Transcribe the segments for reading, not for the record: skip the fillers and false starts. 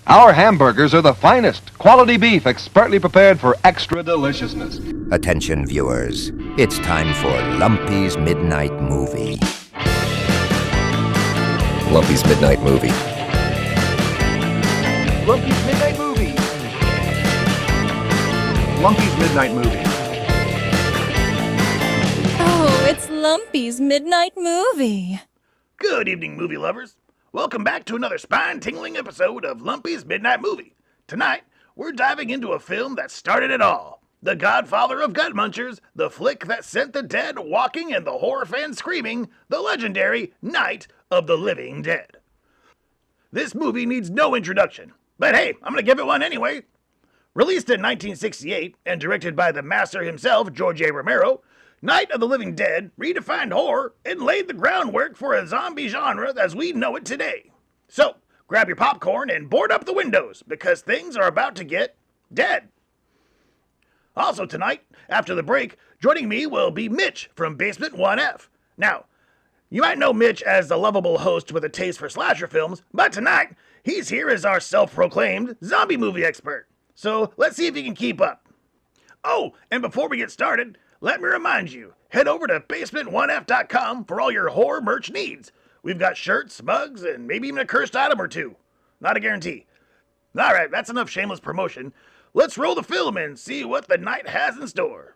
Our hamburgers are the finest, quality beef expertly prepared for extra deliciousness. Attention viewers, it's time for Lumpy's Midnight Movie. Lumpy's Midnight Movie. Lumpy's Midnight Movie. Lumpy's Midnight Movie. Oh, it's Lumpy's Midnight Movie. Good evening, movie lovers. Welcome back to another spine-tingling episode of Lumpy's Midnight Movie. Tonight, we're diving into a film that started it all. The godfather of gut munchers, the flick that sent the dead walking and the horror fans screaming, the legendary Night of the Living Dead. This movie needs no introduction, but hey, I'm gonna give it one anyway. Released in 1968 and directed by the master himself, George A. Romero, Night of the Living Dead redefined horror and laid the groundwork for a zombie genre as we know it today. So, grab your popcorn and board up the windows because things are about to get dead. Also tonight, after the break, joining me will be Mitch from Basement 1F. Now, you might know Mitch as the lovable host with a taste for slasher films, but tonight, he's here as our self-proclaimed zombie movie expert. So, let's see if he can keep up. Oh, and before we get started, let me remind you, head over to basement1f.com for all your horror merch needs. We've got shirts, mugs, and maybe even a cursed item or two. Not a guarantee. Alright, that's enough shameless promotion. Let's roll the film and see what the night has in store.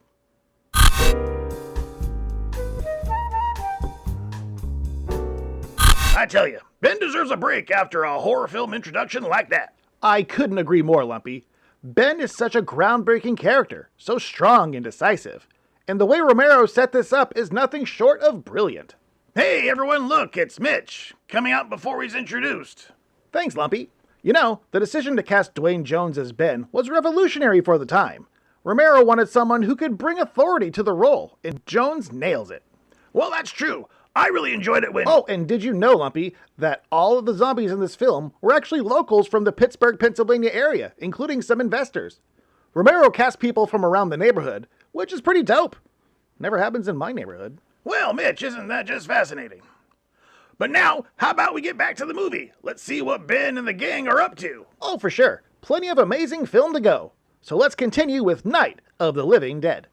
I tell you, Ben deserves a break after a horror film introduction like that. I couldn't agree more, Lumpy. Ben is such a groundbreaking character, so strong and decisive. And the way Romero set this up is nothing short of brilliant. Hey everyone, look, it's Mitch, coming out before he's introduced. Thanks, Lumpy. You know, the decision to cast Dwayne Jones as Ben was revolutionary for the time. Romero wanted someone who could bring authority to the role, and Jones nails it. Well, that's true. I really enjoyed it when... Oh, and did you know, Lumpy, that all of the zombies in this film were actually locals from the Pittsburgh, Pennsylvania area, including some investors? Romero cast people from around the neighborhood, which is pretty dope. Never happens in my neighborhood. Well, Mitch, isn't that just fascinating? But now, how about we get back to the movie? Let's see what Ben and the gang are up to. Oh, for sure. Plenty of amazing film to go. So let's continue with Night of the Living Dead.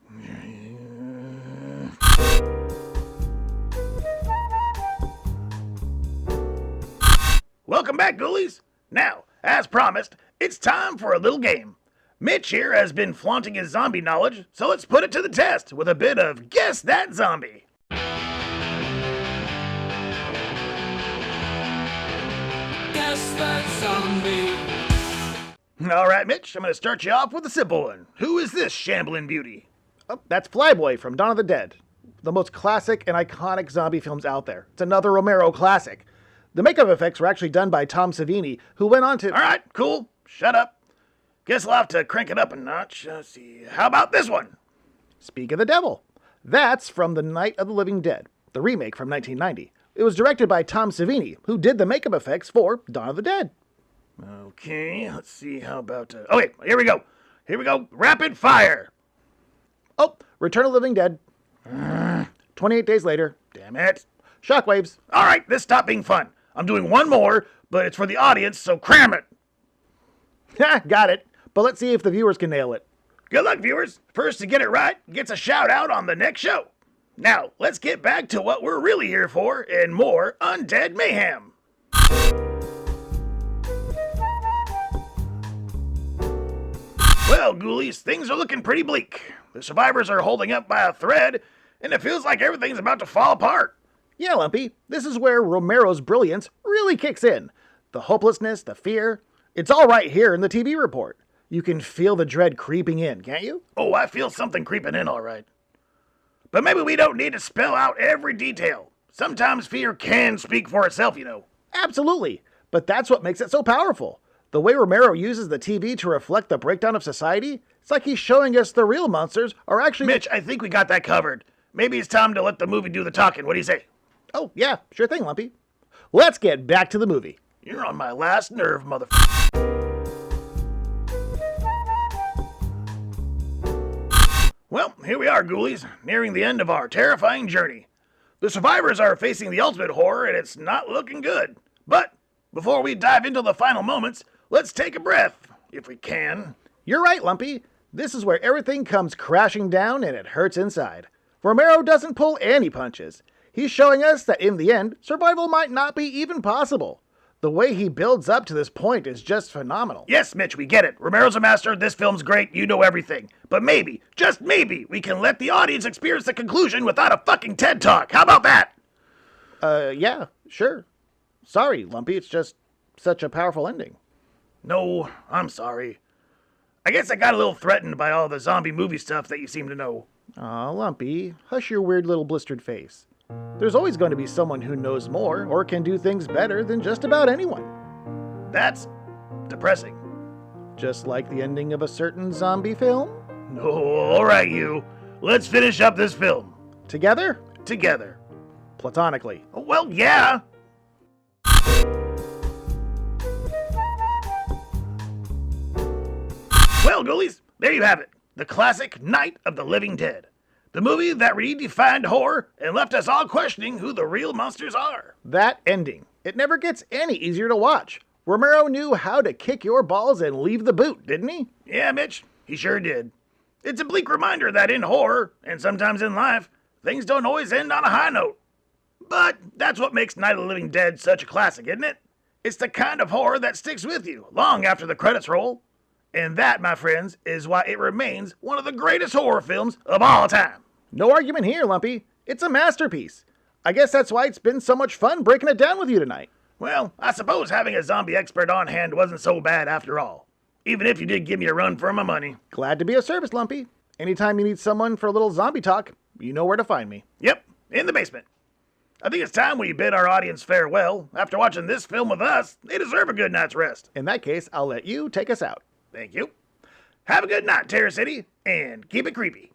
Welcome back, ghoulies. Now, as promised, it's time for a little game. Mitch here has been flaunting his zombie knowledge, so let's put it to the test with a bit of Guess That Zombie. Guess that zombie. All right, Mitch, I'm going to start you off with a simple one. Who is this shambling beauty? Oh, that's Flyboy from Dawn of the Dead. The most classic and iconic zombie films out there. It's another Romero classic. The makeup effects were actually done by Tom Savini, who went on to... All right, cool. Shut up. Guess I'll have to crank it up a notch. Let's see. How about this one? Speak of the Devil. That's from The Night of the Living Dead, the remake from 1990. It was directed by Tom Savini, who did the makeup effects for Dawn of the Dead. Okay, let's see. How about... Oh, wait, here we go. Here we go. Rapid fire. Oh, Return of the Living Dead. 28 days later. Damn it. Shockwaves. All right, this stopped being fun. I'm doing one more, but it's for the audience, so cram it. Ha, got it. But let's see if the viewers can nail it. Good luck, viewers. First to get it right gets a shout out on the next show. Now, let's get back to what we're really here for and more Undead Mayhem. Well, ghoulies, things are looking pretty bleak. The survivors are holding up by a thread, and it feels like everything's about to fall apart. Yeah, Lumpy, this is where Romero's brilliance really kicks in. The hopelessness, the fear, it's all right here in the TV report. You can feel the dread creeping in, can't you? Oh, I feel something creeping in, all right. But maybe we don't need to spell out every detail. Sometimes fear can speak for itself, you know. Absolutely, but that's what makes it so powerful. The way Romero uses the TV to reflect the breakdown of society, it's like he's showing us the real monsters are actually... Mitch, I think we got that covered. Maybe it's time to let the movie do the talking. What do you say? Oh, yeah, sure thing, Lumpy. Let's get back to the movie. You're on my last nerve, motherfucker. Well, here we are, ghoulies, nearing the end of our terrifying journey. The survivors are facing the ultimate horror, and it's not looking good. But before we dive into the final moments, let's take a breath, if we can. You're right, Lumpy. This is where everything comes crashing down and it hurts inside. Romero doesn't pull any punches. He's showing us that in the end, survival might not be even possible. The way he builds up to this point is just phenomenal. Yes, Mitch, we get it. Romero's a master, this film's great, you know everything. But maybe, just maybe, we can let the audience experience the conclusion without a fucking TED Talk. How about that? Yeah, sure. Sorry, Lumpy, it's just such a powerful ending. No, I'm sorry. I guess I got a little threatened by all the zombie movie stuff that you seem to know. Aw, Lumpy, hush your weird little blistered face. There's always going to be someone who knows more or can do things better than just about anyone. That's depressing. Just like the ending of a certain zombie film? No, alright you. Let's finish up this film. Together? Together. Platonically. Well, yeah. Well, ghoulies, there you have it. The classic Night of the Living Dead. The movie that redefined horror and left us all questioning who the real monsters are. That ending. It never gets any easier to watch. Romero knew how to kick your balls and leave the boot, didn't he? Yeah, Mitch, he sure did. It's a bleak reminder that in horror, and sometimes in life, things don't always end on a high note. But that's what makes Night of the Living Dead such a classic, isn't it? It's the kind of horror that sticks with you long after the credits roll. And that, my friends, is why it remains one of the greatest horror films of all time. No argument here, Lumpy. It's a masterpiece. I guess that's why it's been so much fun breaking it down with you tonight. Well, I suppose having a zombie expert on hand wasn't so bad after all. Even if you did give me a run for my money. Glad to be of service, Lumpy. Anytime you need someone for a little zombie talk, you know where to find me. Yep, in the basement. I think it's time we bid our audience farewell. After watching this film with us, they deserve a good night's rest. In that case, I'll let you take us out. Thank you. Have a good night, Terror City, and keep it creepy.